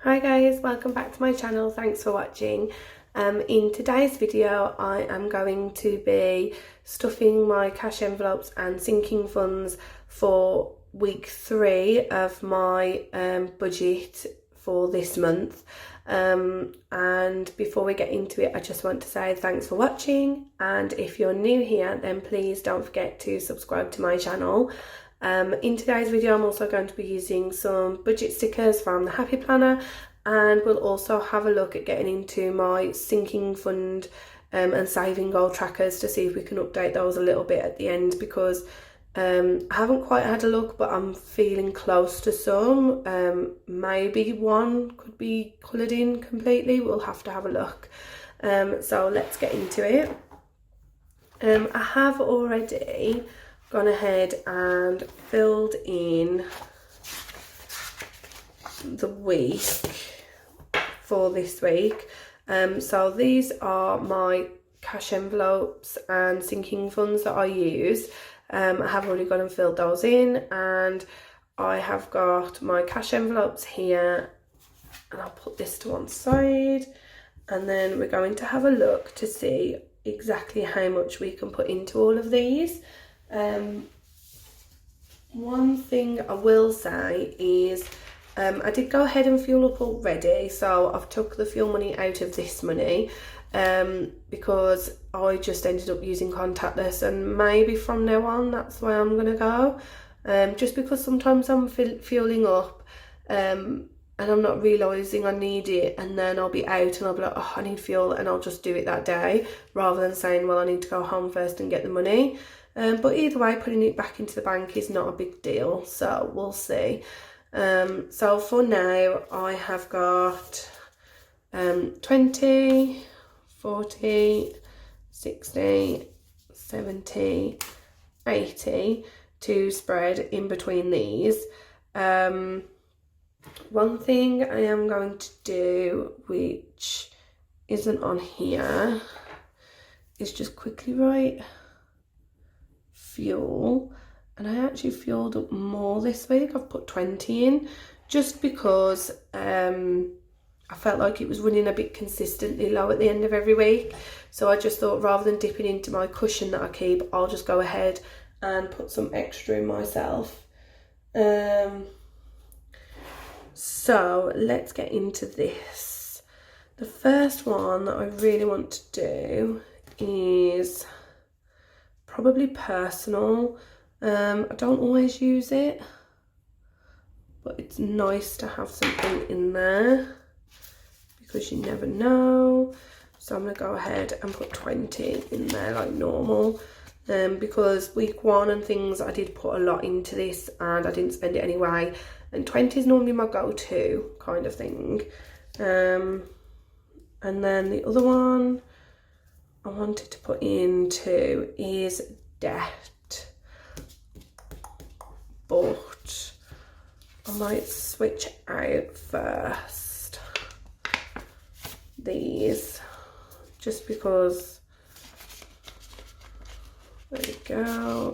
Hi guys, welcome back to my channel. Thanks for watching. In today's video I am going to be stuffing my cash envelopes and sinking funds for week 3 of my budget for this month. And before we get into it, I just want to say thanks for watching, and if you're new here then please don't forget to subscribe to my channel. In today's video I'm also going to be using some budget stickers from the Happy Planner, and we'll also have a look at getting into my sinking fund and saving goal trackers to see if we can update those a little bit at the end, because I haven't quite had a look but I'm feeling close to some. Maybe one could be coloured in completely, we'll have to have a look. So let's get into it. I have already gone ahead and filled in the week for this week. So these are my cash envelopes and sinking funds that I use. I have already gone and filled those in, and I have got my cash envelopes here, and I'll put this to one side, and then we're going to have a look to see exactly how much we can put into all of these. One thing I will say is I did go ahead and fuel up already, so I've took the fuel money out of this money because I just ended up using contactless, and maybe from now on that's where I'm gonna go, just because sometimes I'm fueling up and I'm not realising I need it, and then I'll be out and I'll be like, oh, I need fuel, and I'll just do it that day rather than saying, well, I need to go home first and get the money. But either way, putting it back into the bank is not a big deal, so we'll see. So for now I have got 20, 40, 60, 70, 80 to spread in between these. One thing I am going to do, which isn't on here, is just quickly write fuel. And I actually fueled up more this week. I've put 20 in just because I felt like it was running a bit consistently low at the end of every week. So I just thought, rather than dipping into my cushion that I keep, I'll just go ahead and put some extra in myself. So let's get into this. The first one that I really want to do is probably personal. I don't always use it, but it's nice to have something in there because you never know. So I'm going to go ahead and put 20 in there like normal, because week 1 and things, I did put a lot into this and I didn't spend it anyway, and 20 is normally my go-to kind of thing. And then the other one I wanted to put into is debt, but I might switch out first these, just because. There we go.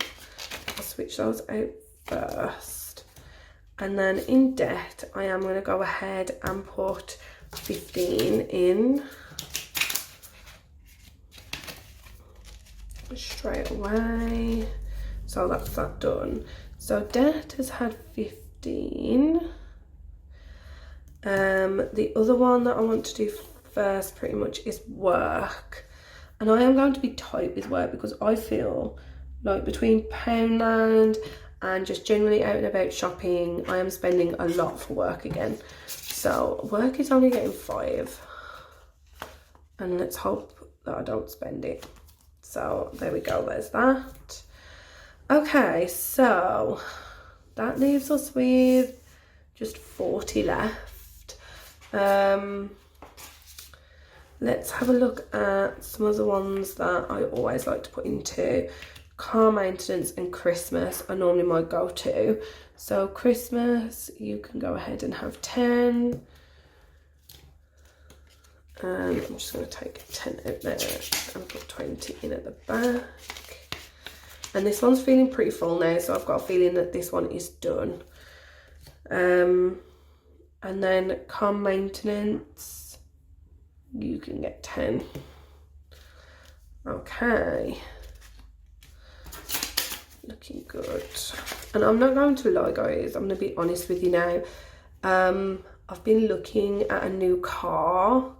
I'll switch those out first, and then in debt I am going to go ahead and put 15 in straight away. So that's that done. So debt has had 15. The other one that I want to do first pretty much is work. And I am going to be tight with work because I feel like between Poundland and just generally out and about shopping, I am spending a lot for work again. So work is only getting 5. And let's hope that I don't spend it. So there we go, there's that. Okay, so that leaves us with just 40 left. Let's have a look at some of the ones that I always like to put into. Car maintenance and Christmas are normally my go-to. So Christmas, you can go ahead and have 10. And I'm just going to take 10 out there and put 20 in at the back. And this one's feeling pretty full now, so I've got a feeling that this one is done. And then car maintenance, you can get 10. Okay. Looking good. And I'm not going to lie, guys, I'm going to be honest with you now. I've been looking at a new car,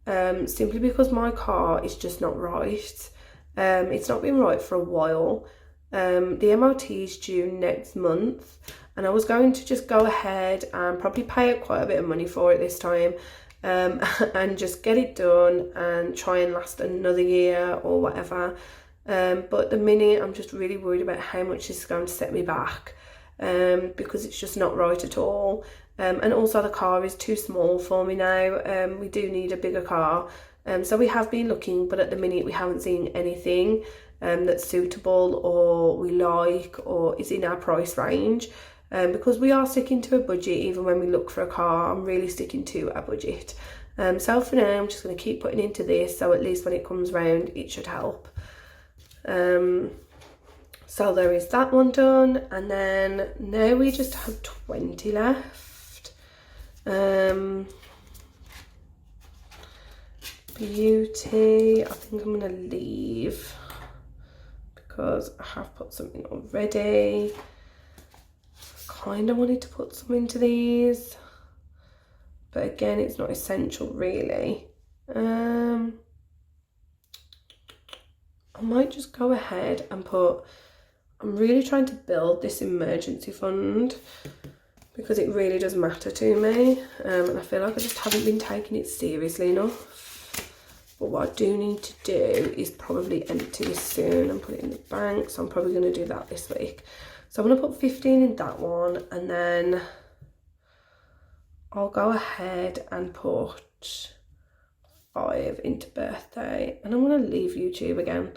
simply because my car is just not right. It's not been right for a while. The MOT is due next month, and I was going to just go ahead and probably pay out quite a bit of money for it this time, and just get it done and try and last another year or whatever. But at the minute I'm just really worried about how much this is going to set me back, because it's just not right at all. And also the car is too small for me now. We do need a bigger car. So we have been looking, but at the minute we haven't seen anything that's suitable or we like or is in our price range. Because we are sticking to a budget even when we look for a car. I'm really sticking to a budget. So for now I'm just going to keep putting into this, so at least when it comes round it should help. So there is that one done, and then now we just have 20 left. Beauty, I think I'm going to leave because I have put something already. Kind of wanted to put some into these, but again it's not essential really. I might just go ahead and put, I'm really trying to build this emergency fund because it really does matter to me, and I feel like I just haven't been taking it seriously enough. But what I do need to do is probably empty this soon and put it in the bank, so I'm probably going to do that this week. So I'm going to put 15 in that one, and then I'll go ahead and put 5 into birthday, and I'm going to leave YouTube again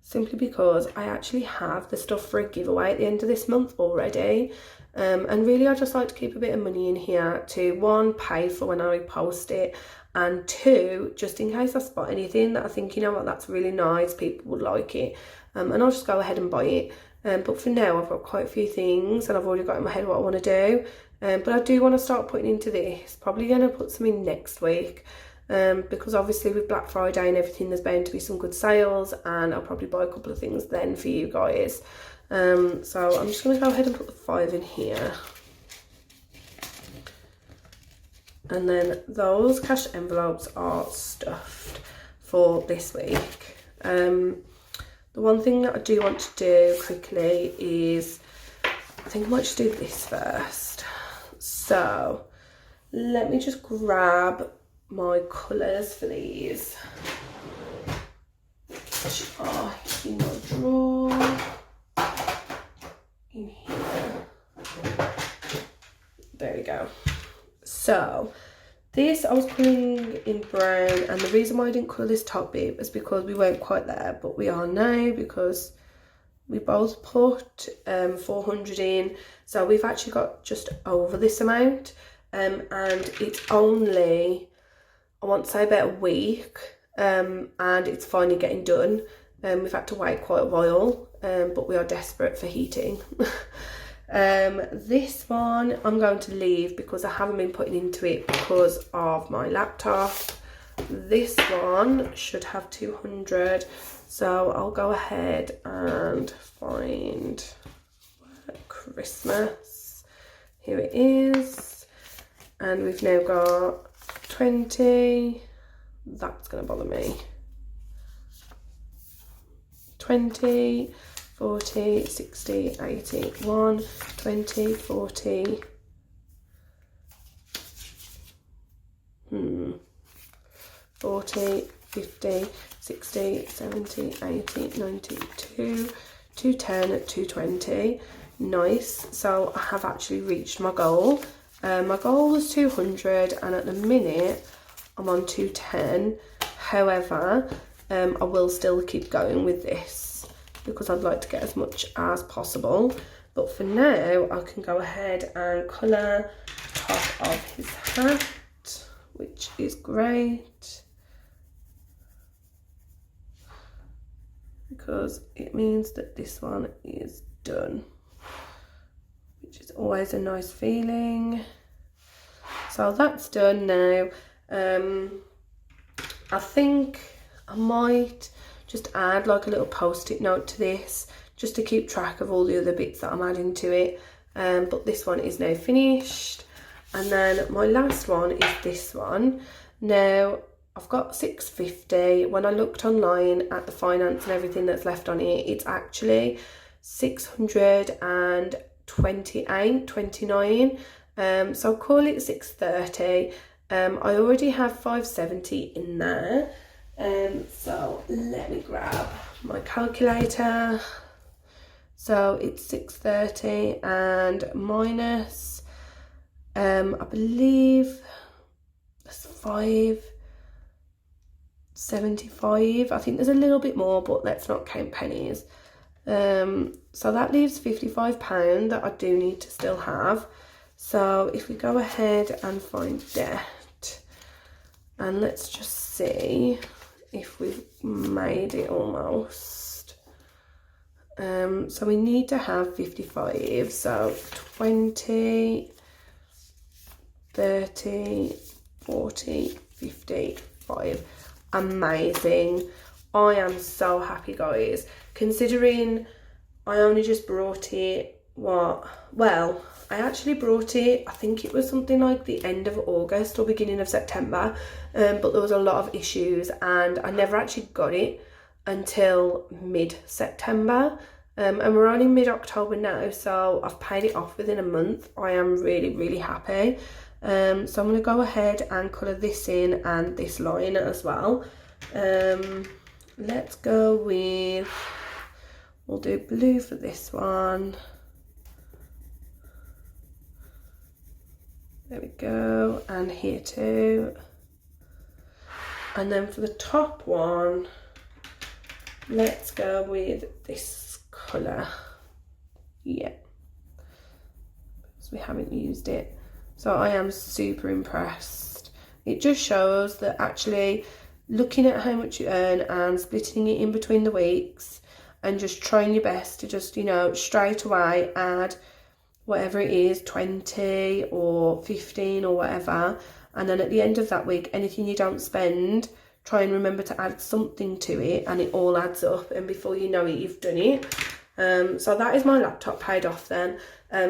simply because I actually have the stuff for a giveaway at the end of this month already, and really I just like to keep a bit of money in here to, 1, pay for when I post it, and 2, just in case I spot anything that I think, you know what, that's really nice, people would like it, and I'll just go ahead and buy it. But for now I've got quite a few things and I've already got in my head what I want to do, but I do want to start putting into this. Probably going to put some in next week, because obviously with Black Friday and everything there's bound to be some good sales, and I'll probably buy a couple of things then for you guys. So I'm just going to go ahead and put the 5 in here, and then those cash envelopes are stuffed for this week. The one thing that I do want to do quickly is, I think I might just do this first. So let me just grab my colours for these, which are in my drawer in here. There we go. So this I was colouring in brown, and the reason why I didn't colour this top bit was because we weren't quite there, but we are now, because we both put 400 in, so we've actually got just over this amount, and it's only, I want to say, about a week, and it's finally getting done. We've had to wait quite a while, but we are desperate for heating. This one I'm going to leave because I haven't been putting into it because of my laptop. This one should have 200, so I'll go ahead and find Christmas. Here it is, and we've now got 20. That's going to bother me. 20, 40, 60, 80, 1, 20, 40, 40, 50, 60, 70, 80, 90, 210, 220. Nice. So I have actually reached my goal. My goal was 200, and at the minute I'm on 210. However, I will still keep going with this because I'd like to get as much as possible. But for now, I can go ahead and colour top of his hat, which is great because it means that this one is done, which is always a nice feeling. so that's done now. I think I might just add like a little post-it note to this just to keep track of all the other bits that I'm adding to it. But this one is now finished. And then my last one is this one. Now I've got $650. When I looked online at the finance and everything that's left on it, it's actually $628.29. So I'll call it $630. I already have $570 in there. So let me grab my calculator. So it's $630 and minus, I believe that's $575. I think there's a little bit more, but let's not count pennies. So that leaves £55 that I do need to still have. So if we go ahead and find debt, and let's just see if we've made it almost. So we need to have 55, so 20, 30, 40, 55. Amazing. I am so happy, guys, considering I only just brought it, well, I actually brought it, I think it was something like the end of August or beginning of September, but there was a lot of issues and I never actually got it until mid-September, and we're only mid-October now, so I've paid it off within a month. I am really happy. So I'm going to go ahead and colour this in and this line as well. Let's go with, we'll do blue for this one. There we go, and here too. And then for the top one, let's go with this colour. Yeah, because we haven't used it. So I am super impressed. It just shows that actually looking at how much you earn and splitting it in between the weeks and just trying your best to just, you know, straight away add whatever it is, 20 or 15 or whatever, and then at the end of that week, anything you don't spend, try and remember to add something to it, and it all adds up, and before you know it, you've done it. So that is my laptop paid off then.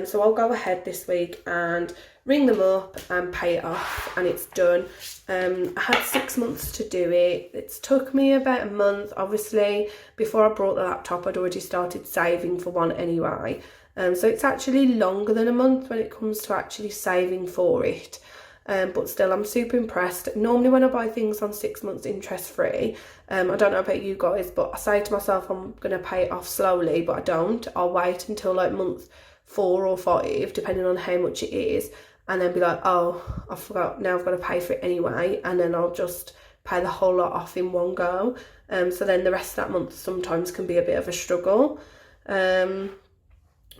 So I'll go ahead this week and ring them up and pay it off, and it's done. I had 6 months to do it. It's took me about a month. Obviously, before I brought the laptop, I'd already started saving for one anyway. So it's actually longer than a month when it comes to actually saving for it. But still, I'm super impressed. Normally when I buy things on 6 months interest free, I don't know about you guys, but I say to myself I'm going to pay it off slowly, but I don't. I'll wait until like month 4 or 5, depending on how much it is, and then be like, oh, I forgot, now I've got to pay for it anyway, and then I'll just pay the whole lot off in one go. So then the rest of that month sometimes can be a bit of a struggle.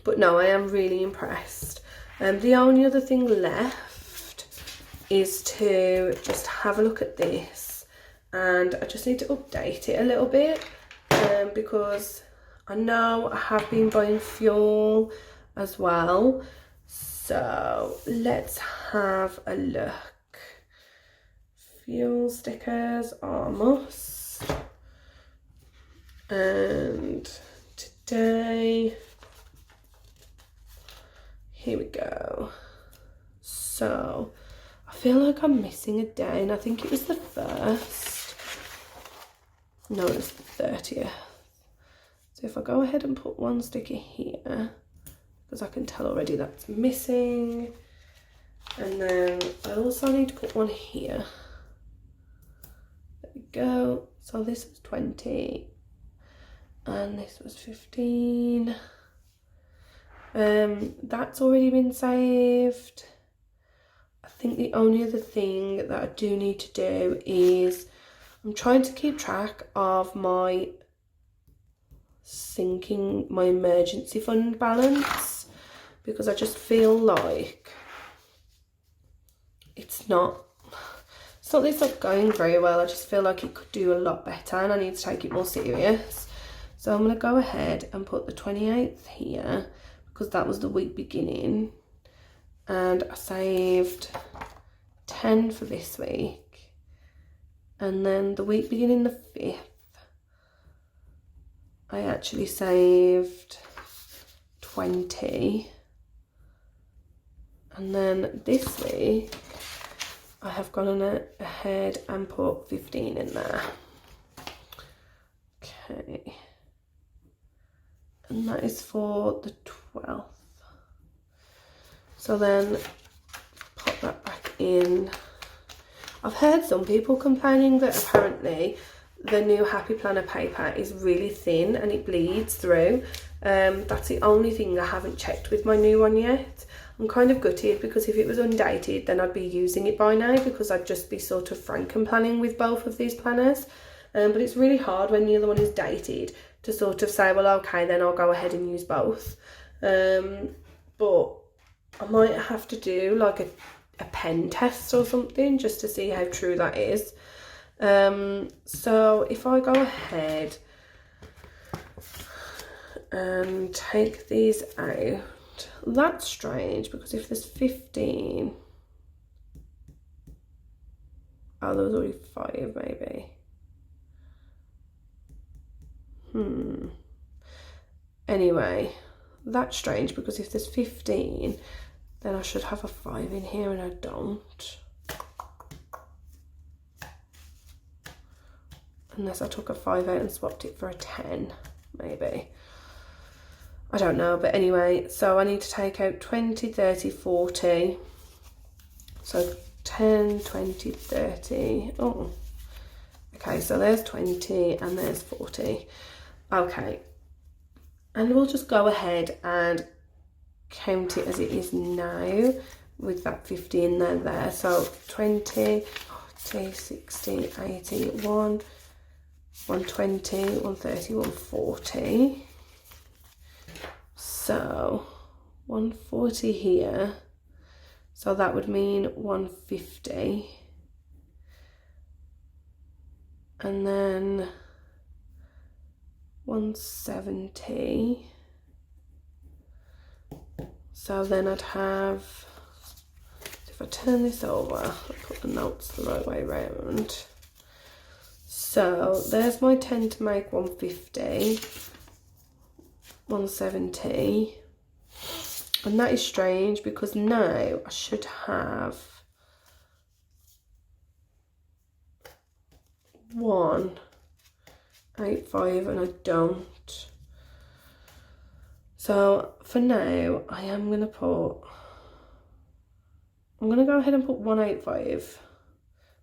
But no, I am really impressed. The only other thing left is to just have a look at this, and I just need to update it a little bit, because I know I have been buying fuel as well. So let's have a look. Fuel stickers are a must, and today, here we go. So I feel like I'm missing a day, and I think it was the 1st. No, it's the 30th. So if I go ahead and put one sticker here, because I can tell already that's missing, and then I also need to put one here. There we go. So this was 20 and this was 15. That's already been saved. I think the only other thing that I do need to do is I'm trying to keep track of my emergency fund balance, because I just feel like it's not that it's not going very well. I just feel like it could do a lot better, and I need to take it more serious. So I'm going to go ahead and put the 28th here, because that was the week beginning, and I saved 10 for this week, and then the week beginning the 5th I actually saved 20, and then this week I have gone ahead and put 15 in there. Okay, and that is for the 12th. So then pop that back in. I've heard some people complaining that apparently the new Happy Planner paper is really thin and it bleeds through. That's the only thing I haven't checked with my new one yet. I'm kind of gutted, because if it was undated then I'd be using it by now, because I'd just be sort of franken-planning with both of these planners. But it's really hard when the other one is dated to sort of say, well, okay, then I'll go ahead and use both. But I might have to do like a pen test or something just to see how true that is. So if I go ahead and take these out, that's strange, because if there's 15, oh, there was already 5 maybe. Anyway, that's strange, because if there's 15 then I should have a 5 in here, and I don't. Unless I took a 5 out and swapped it for a 10, maybe. I don't know, but anyway, so I need to take out 20, 30, 40. So 10, 20, 30. Oh, okay, so there's 20 and there's 40. Okay, and we'll just go ahead and count it as it is now with that 50 in there. So 20, 40, 60, 80, 120, 130, 140. So 140 here, so that would mean 150, and then 170. So then I'd have, if I turn this over, I'll put the notes the right way around. So there's my 10 to make 150, 170, and that is strange, because now I should have 185 and I don't. So for now I'm going to go ahead and put 185,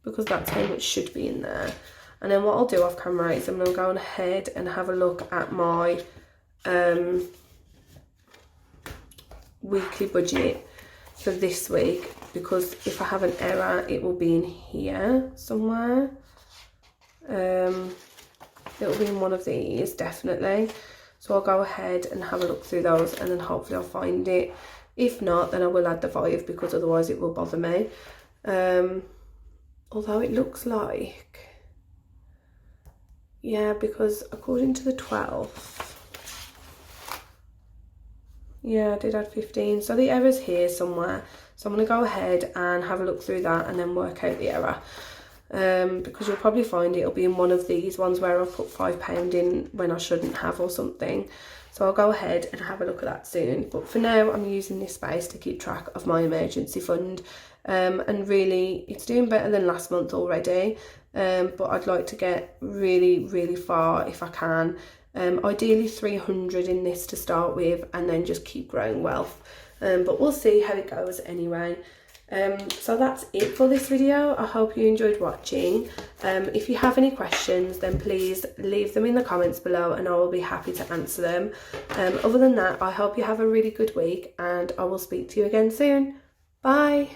because that's how much should be in there. And then what I'll do off camera is I'm going to go ahead and have a look at my weekly budget for this week, because if I have an error it will be in here somewhere. It will be in one of these definitely, so I'll go ahead and have a look through those, and then hopefully I'll find it. If not, then I will add the 5, because otherwise it will bother me. Although it looks like, yeah, because according to the 12th, yeah, I did add 15, so the error's here somewhere. So I'm going to go ahead and have a look through that and then work out the error, because you'll probably find it'll be in one of these ones where I've put £5 in when I shouldn't have or something. So I'll go ahead and have a look at that soon, but for now I'm using this space to keep track of my emergency fund, and really it's doing better than last month already, but I'd like to get really far if I can. Ideally 300 in this to start with, and then just keep growing wealth, but we'll see how it goes anyway. So that's it for this video. I hope you enjoyed watching. If you have any questions, then please leave them in the comments below and I will be happy to answer them. Other than that, I hope you have a really good week, and I will speak to you again soon. Bye.